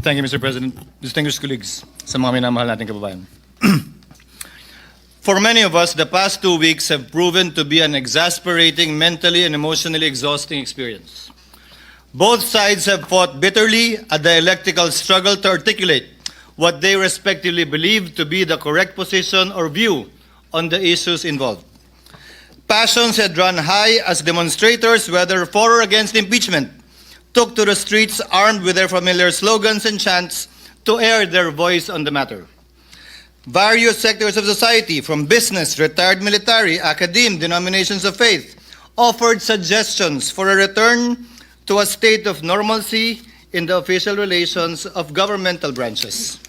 Thank you, Mr. President. Distinguished colleagues, sa mga minamahal nating kababayan. For many of us, the past 2 weeks have proven to be an exasperating, mentally and emotionally exhausting experience. Both sides have fought bitterly a dialectical struggle to articulate what they respectively believe to be the correct position or view on the issues involved. Passions had run high as demonstrators, whether for or against impeachment, took to the streets armed with their familiar slogans and chants to air their voice on the matter. Various sectors of society, from business, retired military, academe, denominations of faith, offered suggestions for a return to a state of normalcy in the official relations of governmental branches.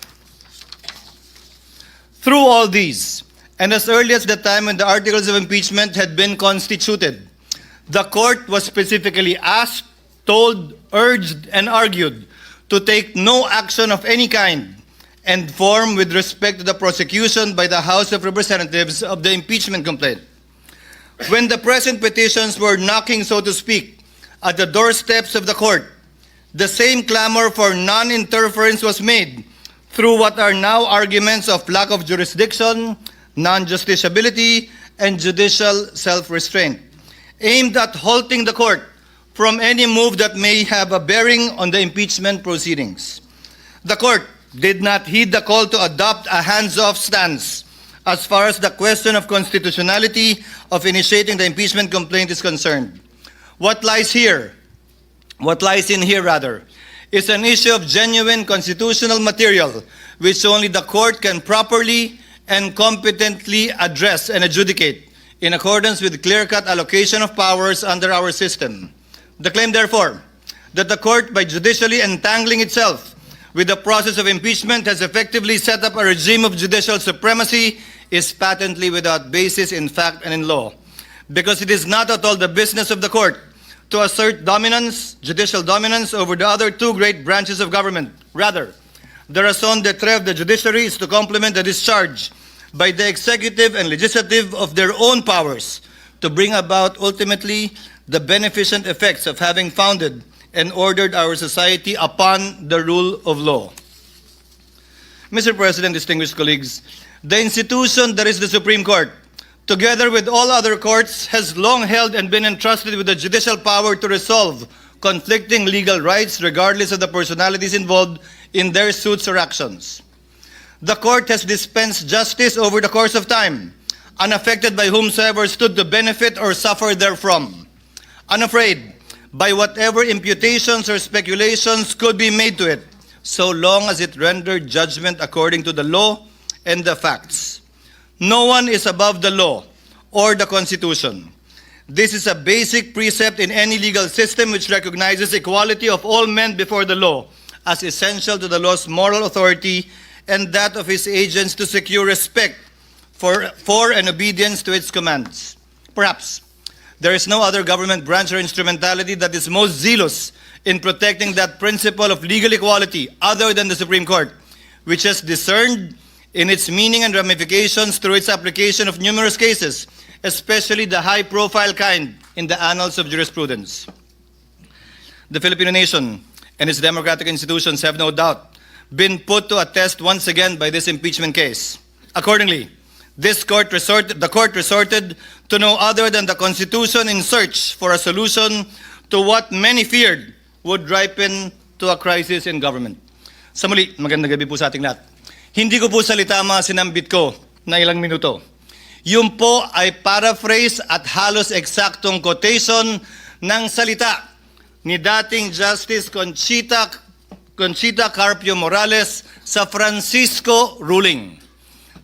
Through all these, and as early as the time when the articles of impeachment had been constituted, the court was specifically asked, told, urged, and argued to take no action of any kind and form with respect to the prosecution by the House of Representatives of the impeachment complaint. When the present petitions were knocking, so to speak, at the doorsteps of the court, the same clamor for non-interference was made through what are now arguments of lack of jurisdiction, non-justiciability, and judicial self-restraint, aimed at halting the court from any move that may have a bearing on the impeachment proceedings. The court did not heed the call to adopt a hands-off stance as far as the question of constitutionality of initiating the impeachment complaint is concerned. What lies in here, is an issue of genuine constitutional material which only the court can properly and competently address and adjudicate in accordance with clear-cut allocation of powers under our system. The claim, therefore, that the court, by judicially entangling itself with the process of impeachment, has effectively set up a regime of judicial supremacy is patently without basis in fact and in law, because it is not at all the business of the court to assert dominance, judicial dominance, over the other two great branches of government. Rather, the raison d'etre of the judiciary is to complement the discharge by the executive and legislative of their own powers to bring about ultimately the beneficent effects of having founded and ordered our society upon the rule of law. Mr. President, distinguished colleagues, the institution that is the Supreme Court, together with all other courts, has long held and been entrusted with the judicial power to resolve conflicting legal rights regardless of the personalities involved in their suits or actions. The court has dispensed justice over the course of time, unaffected by whomsoever stood to benefit or suffer therefrom, unafraid by whatever imputations or speculations could be made to it, so long as it rendered judgment according to the law and the facts. No one is above the law or the Constitution. This is a basic precept in any legal system which recognizes equality of all men before the law as essential to the law's moral authority and that of its agents to secure respect for and obedience to its commands. Perhaps there is no other government branch or instrumentality that is most zealous in protecting that principle of legal equality other than the Supreme Court, which has discerned in its meaning and ramifications through its application of numerous cases, especially the high-profile kind in the annals of jurisprudence. The Filipino nation and its democratic institutions have no doubt been put to a test once again by this impeachment case. Accordingly, the court resorted to no other than the Constitution in search for a solution to what many feared would ripen to a crisis in government. Sa muli, magandang gabi po sa ating lahat. Hindi ko po salita mga sinambit ko na ilang minuto. Yun po ay paraphrase at halos eksaktong quotation ng salita ni dating Justice Conchita Carpio Morales sa Francisco ruling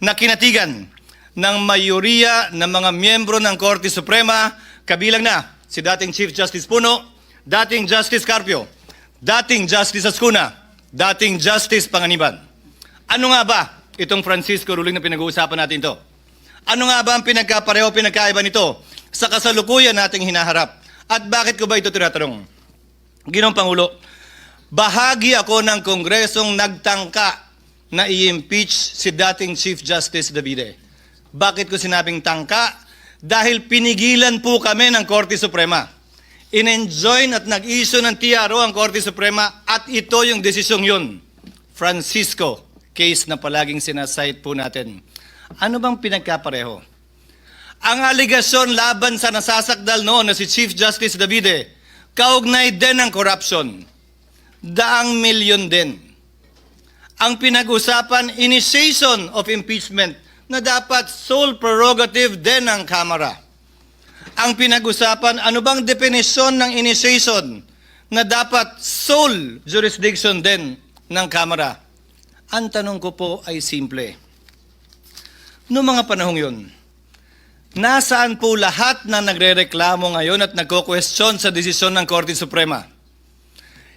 na kinatigan ng mayoriya ng mga miyembro ng Korte Suprema, kabilang na si dating Chief Justice Puno, dating Justice Carpio, dating Justice Ascuna, dating Justice Panganiban. Ano nga ba itong Francisco ruling na pinag-uusapan natin ito? Ano nga ba ang pinagkapareho, pinagkaiba nito sa kasalukuyan nating hinaharap? At bakit ko ba ito tinatanong? Ginoong Pangulo, bahagi ako ng Kongresong nagtangka na i-impeach si dating Chief Justice Davide. Bakit ko sinabing tangka? Dahil pinigilan po kami ng Korte Suprema. In-enjoin at nag-issue ng TRO ang Korte Suprema at ito yung desisyong yun. Francisco case na palaging sinasite po natin. Ano bang pinagkapareho? Ang aligasyon laban sa nasasakdal noon na si Chief Justice Davide, kaugnay din ng corruption. Daang milyon din. Ang pinag-usapan, initiation of impeachment na dapat sole prerogative din ng Kamara. Ang pinag-usapan, ano bang definisyon ng initiation na dapat sole jurisdiction din ng Kamara? Ang tanong ko po ay simple. Noong mga panahong yun, nasaan po lahat na nagrereklamo ngayon at nagko-question sa desisyon ng Korte Suprema?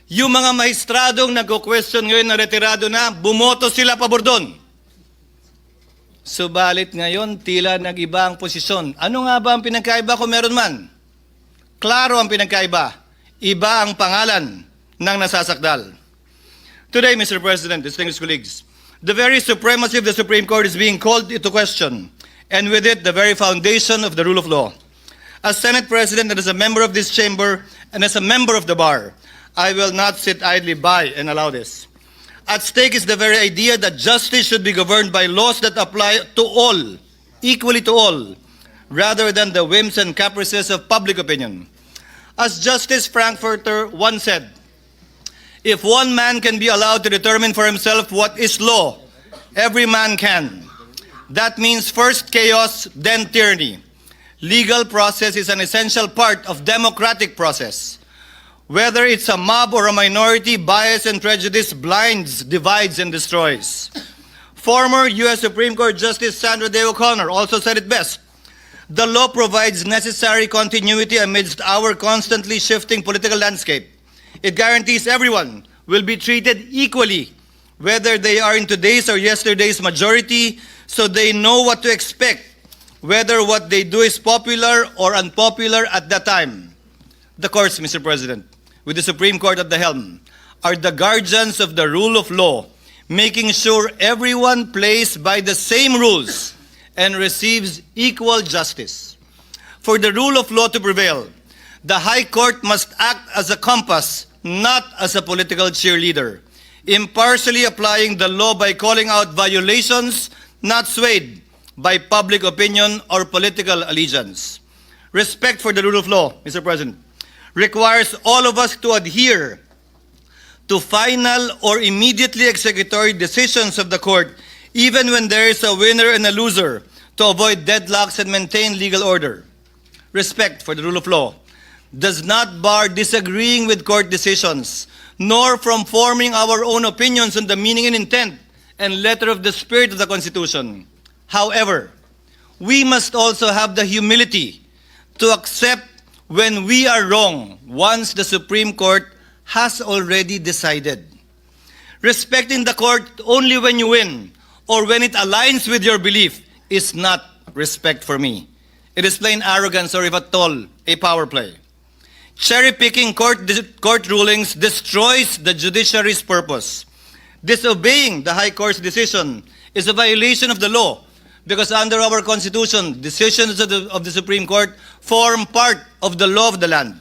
Yung mga mahistradong nagko-question ngayon na retirado na, bumoto sila pabor doon. Subalit ngayon, tila nag-iba ang posisyon. Ano nga ba ang pinagkaiba kung meron man? Klaro ang pinagkaiba. Iba ang pangalan ng nasasakdal. Today, Mr. President, distinguished colleagues, the very supremacy of the Supreme Court is being called into question, and with it, the very foundation of the rule of law. As Senate President and as a member of this chamber and as a member of the bar, I will not sit idly by and allow this. At stake is the very idea that justice should be governed by laws that apply to all, equally to all, rather than the whims and caprices of public opinion. As Justice Frankfurter once said, if one man can be allowed to determine for himself what is law, every man can. That means first chaos, then tyranny. Legal process is an essential part of democratic process. Whether it's a mob or a minority, bias and prejudice blinds, divides, and destroys. Former U.S. Supreme Court Justice Sandra Day O'Connor also said it best. The law provides necessary continuity amidst our constantly shifting political landscape. It guarantees everyone will be treated equally, whether they are in today's or yesterday's majority, so they know what to expect, whether what they do is popular or unpopular at that time. The courts, Mr. President, with the Supreme Court at the helm, are the guardians of the rule of law, making sure everyone plays by the same rules and receives equal justice. For the rule of law to prevail, the High Court must act as a compass, not as a political cheerleader, impartially applying the law by calling out violations, not swayed by public opinion or political allegiance. Respect for the rule of law, Mr. President, requires all of us to adhere to final or immediately executory decisions of the court, even when there is a winner and a loser, to avoid deadlocks and maintain legal order. Respect for the rule of law does not bar disagreeing with court decisions, nor from forming our own opinions on the meaning and intent and letter of the spirit of the Constitution. However, we must also have the humility to accept when we are wrong once the Supreme Court has already decided. Respecting the court only when you win or when it aligns with your belief is not respect for me. It is plain arrogance, or if at all, a power play. Cherry-picking court rulings destroys the judiciary's purpose. Disobeying the High Court's decision is a violation of the law, because under our Constitution, decisions of the Supreme Court form part of the law of the land.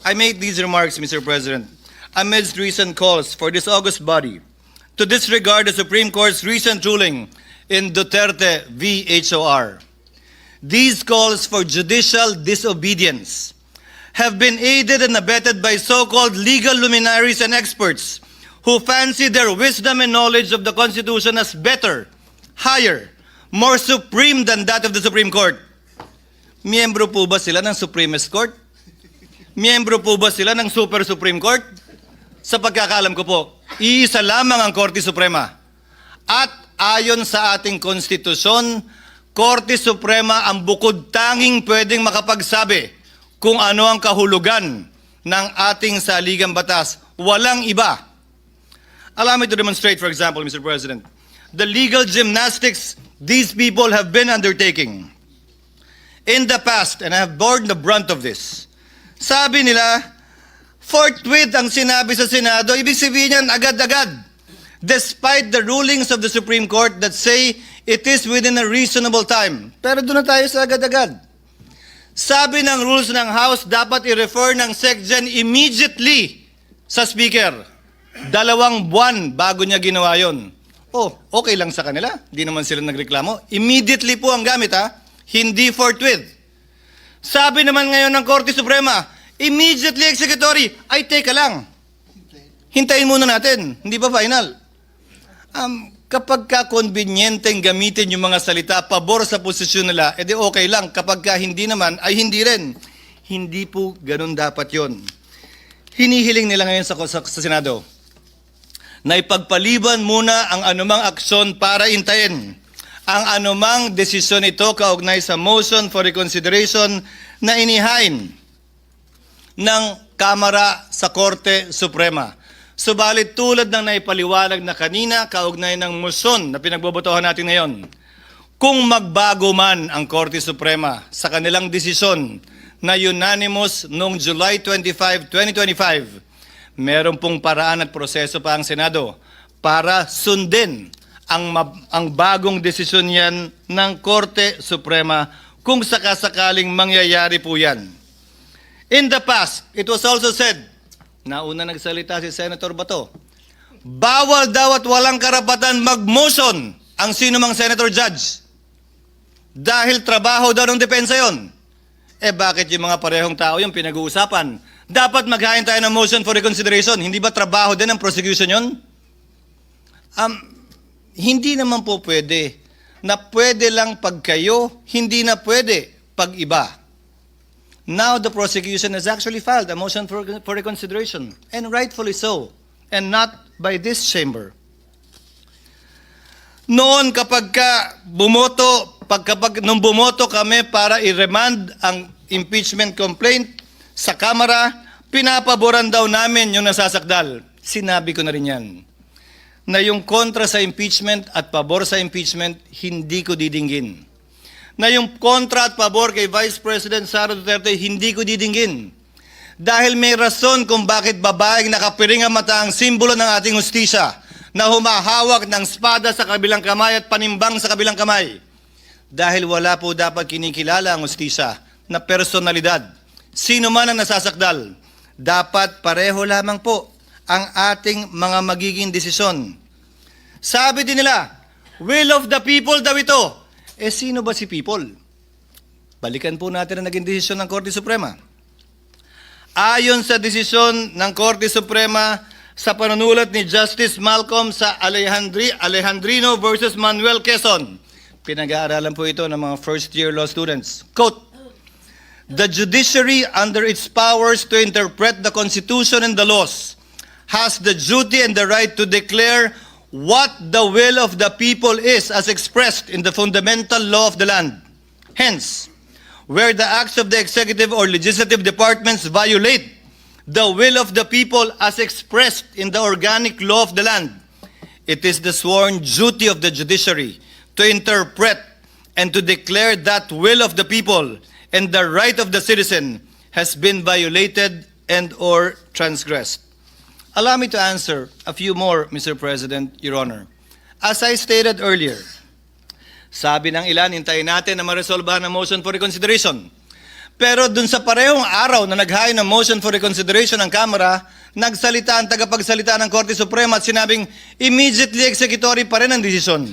I made these remarks, Mr. President, amidst recent calls for this august body to disregard the Supreme Court's recent ruling in Duterte v. HOR. These calls for judicial disobedience have been aided and abetted by so-called legal luminaries and experts who fancy their wisdom and knowledge of the Constitution as better, higher, more supreme than that of the Supreme Court. Miyembro po ba sila ng Supremist Court? Miyembro po ba sila ng Super Supreme Court? Sa pagkakaalam ko po, iisa lamang ang Korte Suprema. At ayon sa ating konstitusyon, Korte Suprema ang bukod tanging pwedeng makapagsabi kung ano ang kahulugan ng ating saligang batas. Walang iba. Allow me to demonstrate, for example, Mr. President, the legal gymnastics these people have been undertaking. In the past, and I have borne the brunt of this, sabi nila, forthwith ang sinabi sa Senado, ibig sabihin yan agad-agad. Despite the rulings of the Supreme Court that say it is within a reasonable time. Pero doon na tayo sa agad-agad. Sabi ng rules ng House, dapat i-refer ng SecGen immediately sa Speaker. 2 buwan bago niya ginawa yon. Oh, okay lang sa kanila. Hindi naman sila nagreklamo. Immediately po ang gamit, ha? Hindi forthwith. Sabi naman ngayon ng Korte Suprema, immediately executory. Ay, teka lang. Hintayin muna natin. Hindi ba final? Kapag ka-convenienteng gamitin yung mga salita pabor sa posisyon nila, edi okay lang. Kapag ka hindi naman, ay hindi rin. Hindi po ganun dapat yon. Hinihiling nila ngayon sa Senado na ipagpaliban muna ang anumang aksyon para intayin ang anumang desisyon ito kaugnay sa motion for reconsideration na inihain ng Kamara sa Korte Suprema. Subalit tulad ng naipaliwanag na kanina kaugnay ng motion na pinagbobotohan natin ngayon, kung magbago man ang Korte Suprema sa kanilang desisyon na unanimous noong July 25, 2025, meron pong paraan at proseso pa ang Senado para sundin ang bagong desisyon yan ng Korte Suprema kung sakasakaling mangyayari po yan. In the past, it was also said, nauna nagsalita si Senator Bato, bawal daw at walang karapatan mag-motion ang sinumang Senator Judge dahil trabaho daw ng depensa yon. Eh bakit yung mga parehong tao yung pinag-uusapan? Dapat maghain tayo ng motion for reconsideration. Hindi ba trabaho din ng prosecution yun? Hindi naman po pwede na pwede lang pag kayo, hindi na pwede pag iba. Now the prosecution has actually filed a motion for reconsideration, and rightfully so, and not by this chamber. Noon kapag nung bumoto kami para i-remand ang impeachment complaint sa Kamara, pinapaboran daw namin yung nasasakdal. Sinabi ko na rin yan, na yung kontra sa impeachment at pabor sa impeachment, hindi ko didinggin. Na yung kontra at pabor kay Vice President Sara Duterte, hindi ko didinggin. Dahil may rason kung bakit babaeng nakapiring ang mata ang simbolo ng ating hustisya, na humahawak ng espada sa kabilang kamay at panimbang sa kabilang kamay. Dahil wala po dapat kinikilala ang hustisya na personalidad. Sino man ang nasasakdal, dapat pareho lamang po ang ating mga magiging desisyon. Sabi din nila, will of the people daw ito. Eh sino ba si people? Balikan po natin ang naging desisyon ng Korte Suprema. Ayon sa desisyon ng Korte Suprema sa panunulat ni Justice Malcolm sa Alejandrino versus Manuel Quezon, pinag-aaralan po ito ng mga first-year law students. Quote, the judiciary, under its powers to interpret the Constitution and the laws, has the duty and the right to declare what the will of the people is as expressed in the fundamental law of the land. Hence, where the acts of the executive or legislative departments violate the will of the people as expressed in the organic law of the land, it is the sworn duty of the judiciary to interpret and to declare that will of the people and the right of the citizen has been violated and or transgressed. Allow me to answer a few more, Mr. President, Your Honor. As I stated earlier, sabi ng ilan, hintayin natin na maresolbahan ang motion for reconsideration. Pero dun sa parehong araw na naghain ng motion for reconsideration ng Kamara, nagsalita ang tagapagsalita ng Korte Suprema at sinabing immediately executory pa rin ang desisyon.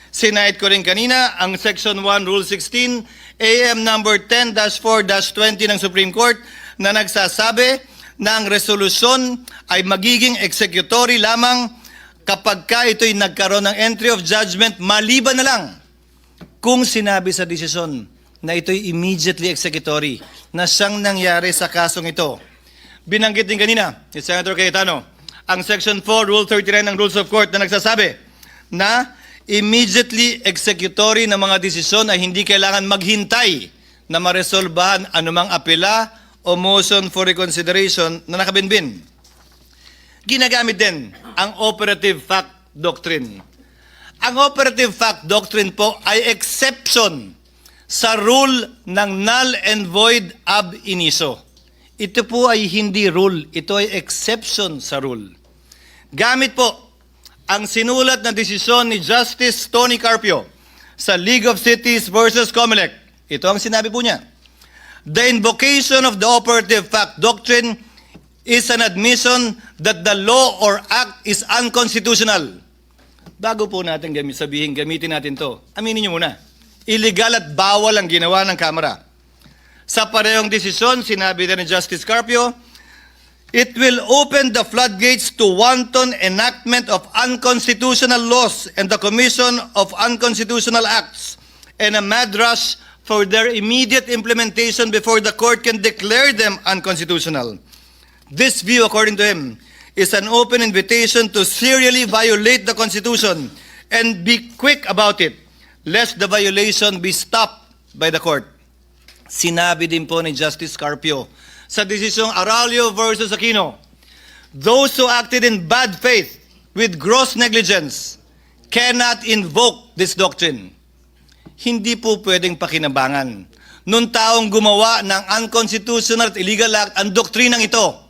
Sinahit ko rin kanina ang Section 1, Rule 16, AM number 10-4-20 ng Supreme Court na nagsasabi na ang resolusyon ay magiging executory lamang kapag ka ito'y nagkaroon ng entry of judgment maliban na lang kung sinabi sa desisyon na ito'y immediately executory na siyang nangyari sa kasong ito. Binanggit din kanina ni Senator Cayetano ang Section 4, Rule 39 ng Rules of Court na nagsasabi na immediately executory na mga desisyon ay hindi kailangan maghintay na maresolbahan anumang apela o motion for reconsideration na nakabinbin. Ginagamit din ang operative fact doctrine. Ang operative fact doctrine po ay exception sa rule ng null and void ab initio. Ito po ay hindi rule, ito ay exception sa rule. Gamit po ang sinulat na desisyon ni Justice Tony Carpio sa League of Cities versus Comelec. Ito ang sinabi po niya. The invocation of the operative fact doctrine is an admission that the law or act is unconstitutional. Bago po natin sabihin, gamitin natin to, aminin nyo muna, illegal at bawal ang ginawa ng Kamara. Sa parehong desisyon, sinabi din ni Justice Carpio, it will open the floodgates to wanton enactment of unconstitutional laws and the commission of unconstitutional acts and a mad rush for their immediate implementation before the court can declare them unconstitutional. This view, according to him, is an open invitation to serially violate the Constitution and be quick about it, lest the violation be stopped by the court. Sinabi din po ni Justice Carpio sa desisyong Aralio versus Aquino, those who acted in bad faith with gross negligence cannot invoke this doctrine. Hindi po pwedeng pakinabangan nung taong gumawa ng unconstitutional at illegal act ang doktrinang ito.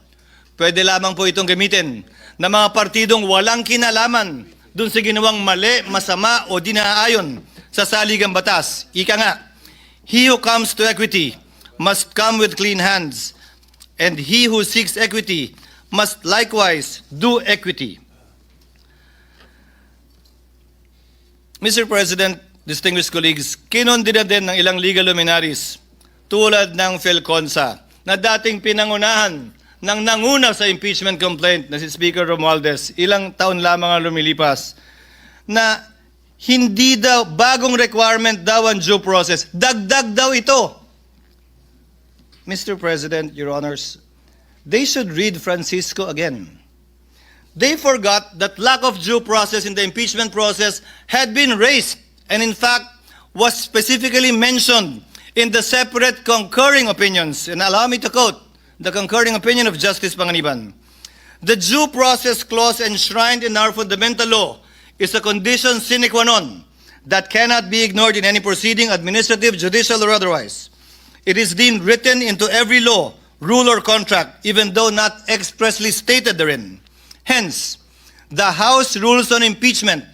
Pwede lamang po itong gamitin ng mga partidong walang kinalaman dun sa ginawang mali, masama o di naaayon sa saligang batas. Ika nga, he who comes to equity must come with clean hands, and he who seeks equity must likewise do equity. Mr. President, distinguished colleagues, kinondina din ng ilang legal luminaries tulad ng Felconsa na dating pinangunahan ng nanguna sa impeachment complaint na si Speaker Romualdez, ilang taon lamang ang lumilipas, na hindi daw, bagong requirement daw ang due process. Dagdag daw ito. Mr. President, Your Honors, they should read Francisco again. They forgot that lack of due process in the impeachment process had been raised and in fact was specifically mentioned in the separate concurring opinions. And allow me to quote the concurring opinion of Justice Panganiban. The due process clause enshrined in our fundamental law is a condition sine qua non that cannot be ignored in any proceeding, administrative, judicial, or otherwise. It is deemed written into every law, rule, or contract, even though not expressly stated therein. Hence, the House rules on impeachment,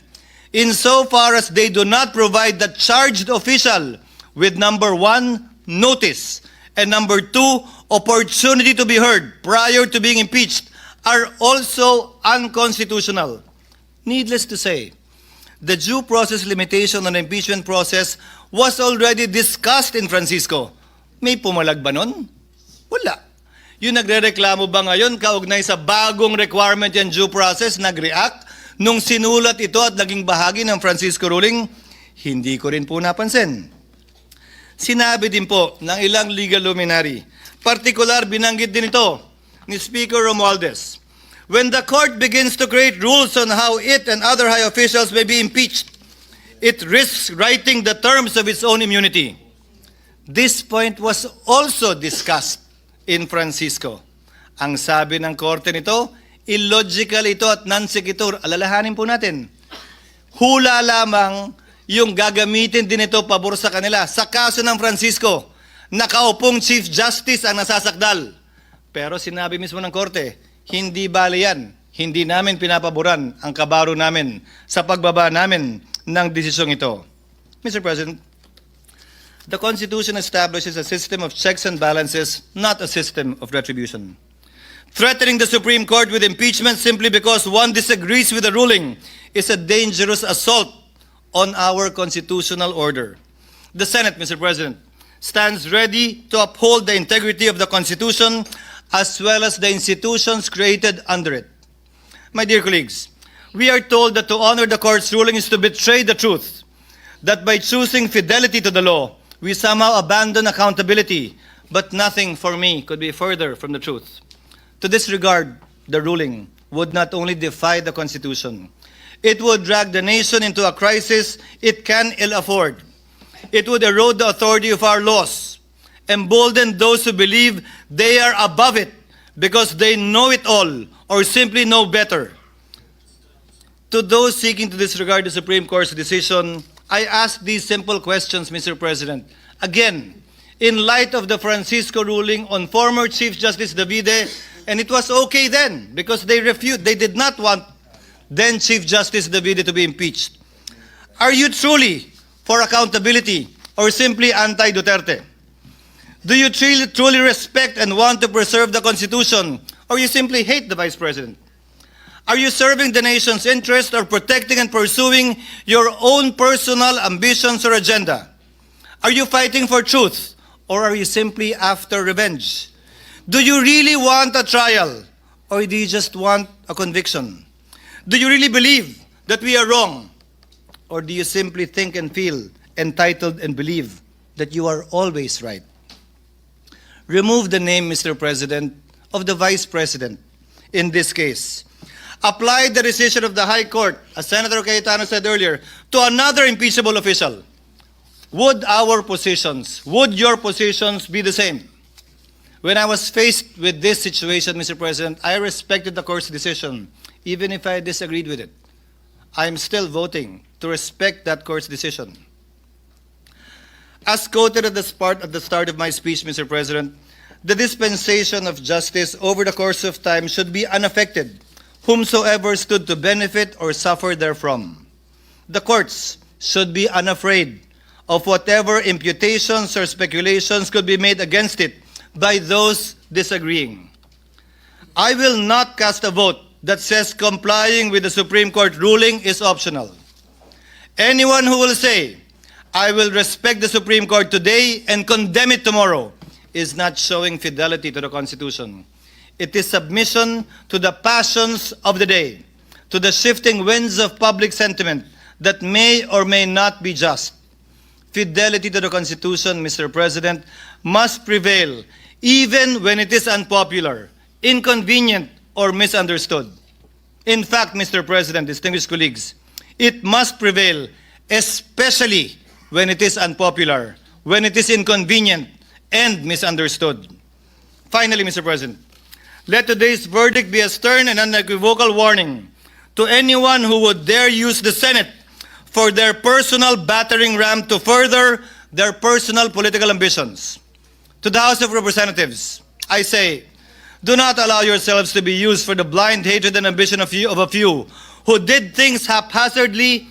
insofar as they do not provide the charged official with number 1, notice, and number 2, opportunity to be heard prior to being impeached, are also unconstitutional. Needless to say, the due process limitation on the impeachment process was already discussed in Francisco. May pumalag ba nun? Wala. Yung nagre-reklamo ba ngayon kaugnay sa bagong requirement yung due process, nag-react nung sinulat ito at naging bahagi ng Francisco ruling? Hindi ko rin po napansin. Sinabi din po ng ilang legal luminary, partikular binanggit din ito ni Speaker Romualdez, when the court begins to create rules on how it and other high officials may be impeached, it risks writing the terms of its own immunity. This point was also discussed in Francisco. Ang sabi ng korte nito, illogical ito at non-sequitur. Alalahanin po natin. Hula lamang yung gagamitin din ito pabor sa kanila. Sa kaso ng Francisco, nakaupong Chief Justice ang nasasakdal. Pero sinabi mismo ng korte, hindi bale yan. Hindi namin pinapaboran ang kabaro namin sa pagbaba namin ng desisyong ito. Mr. President, the Constitution establishes a system of checks and balances, not a system of retribution. Threatening the Supreme Court with impeachment simply because one disagrees with the ruling is a dangerous assault on our constitutional order. The Senate, Mr. President, stands ready to uphold the integrity of the Constitution as well as the institutions created under it. My dear colleagues, we are told that to honor the court's ruling is to betray the truth, that by choosing fidelity to the law, we somehow abandon accountability, but nothing for me could be further from the truth. To disregard the ruling would not only defy the Constitution, it would drag the nation into a crisis it can ill afford. It would erode the authority of our laws, embolden those who believe they are above it because they know it all or simply know better. To those seeking to disregard the Supreme Court's decision, I ask these simple questions, Mr. President. Again, in light of the Francisco ruling on former Chief Justice Davide, and it was okay then because they did not want then Chief Justice Davide to be impeached. Are you truly for accountability or simply anti-Duterte? Do you truly respect and want to preserve the Constitution, Or you simply hate the Vice President? Are you serving the nation's interest or protecting and pursuing your own personal ambitions or agenda? Are you fighting for truth or are you simply after revenge? Do you really want a trial or do you just want a conviction? Do you really believe that we are wrong or do you simply think and feel entitled and believe that you are always right? Remove the name, Mr. President, of the Vice President in this case. Apply the decision of the High Court, as Senator Cayetano said earlier, to another impeachable official. Would our positions, would your positions be the same? When I was faced with this situation, Mr. President, I respected the court's decision, even if I disagreed with it. I am still voting to respect that court's decision. As quoted at the start of my speech, Mr. President, the dispensation of justice over the course of time should be unaffected, whomsoever stood to benefit or suffer therefrom. The courts should be unafraid of whatever imputations or speculations could be made against it by those disagreeing. I will not cast a vote that says complying with the Supreme Court ruling is optional. Anyone who will say, I will respect the Supreme Court today and condemn it tomorrow, is not showing fidelity to the Constitution. It is submission to the passions of the day, to the shifting winds of public sentiment that may or may not be just. Fidelity to the Constitution, Mr. President, must prevail even when it is unpopular, inconvenient, or misunderstood. In fact, Mr. President, distinguished colleagues, it must prevail especially when it is unpopular, when it is inconvenient, and misunderstood. Finally, Mr. President, let today's verdict be a stern and unequivocal warning to anyone who would dare use the Senate for their personal battering ram to further their personal political ambitions. To the House of Representatives, I say, do not allow yourselves to be used for the blind hatred and ambition of a few who did things haphazardly,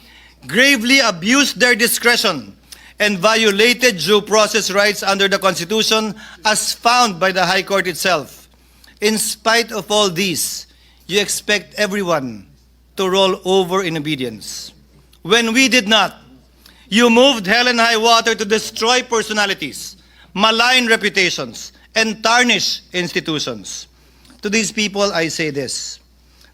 gravely abused their discretion, and violated due process rights under the Constitution as found by the High Court itself. In spite of all these, you expect everyone to roll over in obedience. When we did not, you moved hell and high water to destroy personalities, malign reputations, and tarnish institutions. To these people, I say this: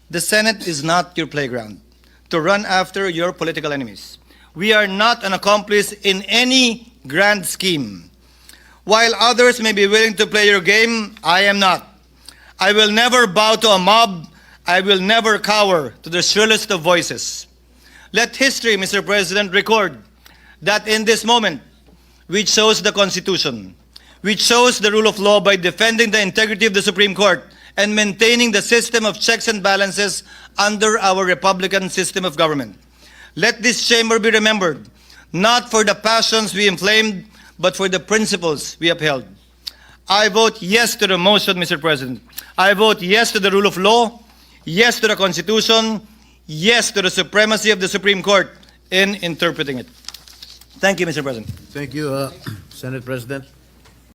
the Senate is not your playground to run after your political enemies. We are not an accomplice in any grand scheme. While others may be willing to play your game, I am not. I will never bow to a mob. I will never cower to the shrillest of voices. Let history, Mr. President, record that in this moment, we chose the Constitution. We chose the rule of law by defending the integrity of the Supreme Court and maintaining the system of checks and balances under our Republican system of government. Let this chamber be remembered, not for the passions we inflamed, but for the principles we upheld. I vote yes to the motion, Mr. President. I vote yes to the rule of law, yes to the Constitution, yes to the supremacy of the Supreme Court in interpreting it. Thank you, Mr. President. Thank you, Senate President.